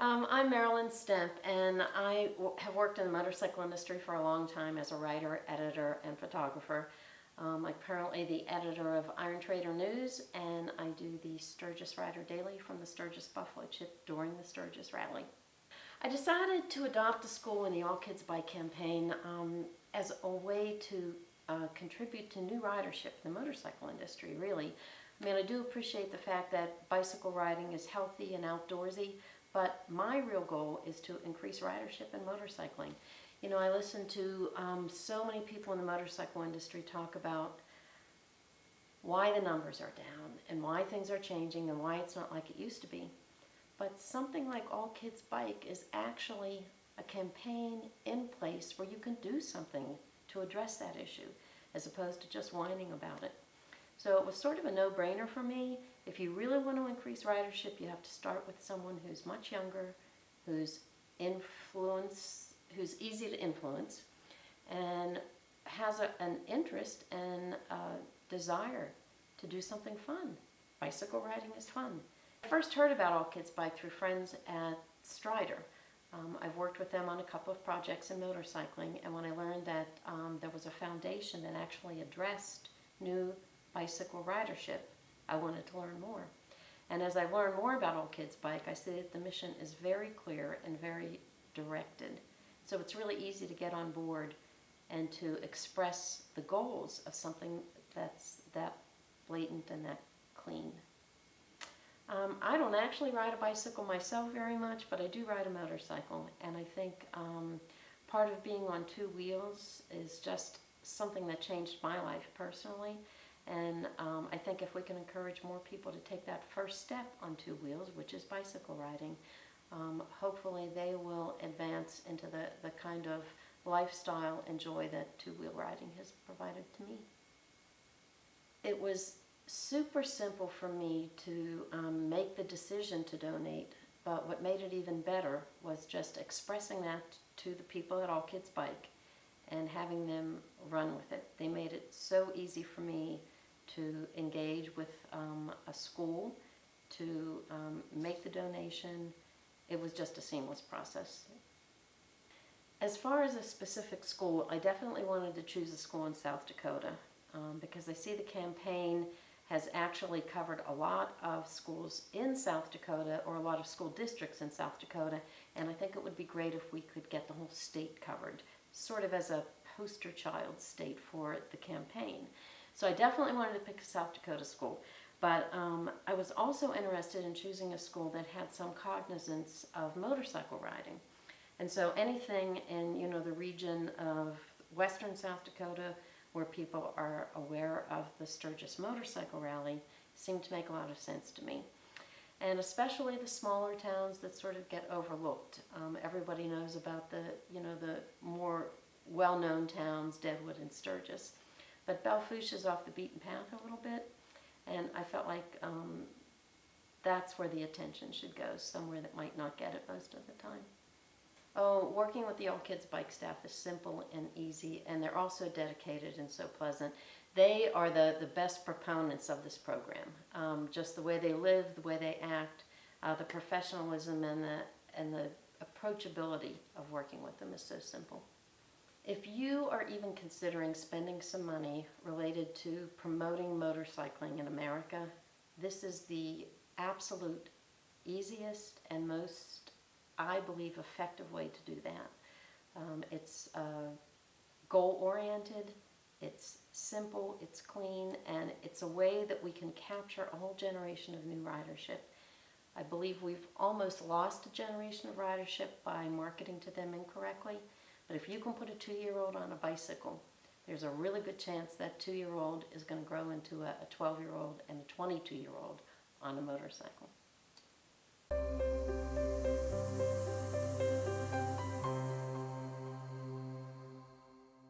I'm Marilyn Stemp, and I have worked in the motorcycle industry for a long time as a writer, editor, and photographer. I'm currently the editor of Iron Trader News, and I do the Sturgis Rider Daily from the Sturgis Buffalo Chip during the Sturgis Rally. I decided to adopt the school in the All Kids Bike campaign as a way to contribute to new ridership in the motorcycle industry, really. I mean, I do appreciate the fact that bicycle riding is healthy and outdoorsy, but my real goal is to increase ridership in motorcycling. You know, I listen to so many people in the motorcycle industry talk about why the numbers are down and why things are changing and why it's not like it used to be. But something like All Kids Bike is actually a campaign in place where you can do something to address that issue, as opposed to just whining about it. So it was sort of a no-brainer for me. If you really want to increase ridership, you have to start with someone who's much younger, who's easy to influence, and has an interest and a desire to do something fun. Bicycle riding is fun. I first heard about All Kids Bike through friends at Strider. I've worked with them on a couple of projects in motorcycling, and when I learned that there was a foundation that actually addressed new bicycle ridership, I wanted to learn more. And as I learned more about All Kids Bike, I see that the mission is very clear and very directed. So it's really easy to get on board and to express the goals of something that's that blatant and that clean. I don't actually ride a bicycle myself very much, but I do ride a motorcycle, and I think part of being on two wheels is just something that changed my life personally. And I think if we can encourage more people to take that first step on two wheels, which is bicycle riding, hopefully they will advance into the kind of lifestyle and joy that two-wheel riding has provided to me. It was super simple for me to make the decision to donate, but what made it even better was just expressing that to the people at All Kids Bike and having them run with it. They made it so easy for me to engage with a school, to make the donation. It was just a seamless process. As far as a specific school, I definitely wanted to choose a school in South Dakota because I see the campaign has actually covered a lot of schools in South Dakota, or a lot of school districts in South Dakota, and I think it would be great if we could get the whole state covered, sort of as a poster child state for the campaign. So I definitely wanted to pick a South Dakota school, but I was also interested in choosing a school that had some cognizance of motorcycle riding. And so anything in, you know, the region of western South Dakota where people are aware of the Sturgis Motorcycle Rally seemed to make a lot of sense to me. And especially the smaller towns that sort of get overlooked. Everybody knows about the more well-known towns, Deadwood and Sturgis. But Belle Fourche is off the beaten path a little bit, and I felt like that's where the attention should go, somewhere that might not get it most of the time. Oh, working with the All Kids Bike staff is simple and easy, and they're also dedicated and so pleasant. They are the best proponents of this program. Just the way they live, the way they act, the professionalism and the approachability of working with them is so simple. If you are even considering spending some money related to promoting motorcycling in America, this is the absolute easiest and most, I believe, effective way to do that. It's goal-oriented, it's simple, it's clean, and it's a way that we can capture a whole generation of new ridership. I believe we've almost lost a generation of ridership by marketing to them incorrectly. But if you can put a 2-year-old on a bicycle, there's a really good chance that 2-year-old is going to grow into a 12-year-old and a 22-year-old on a motorcycle.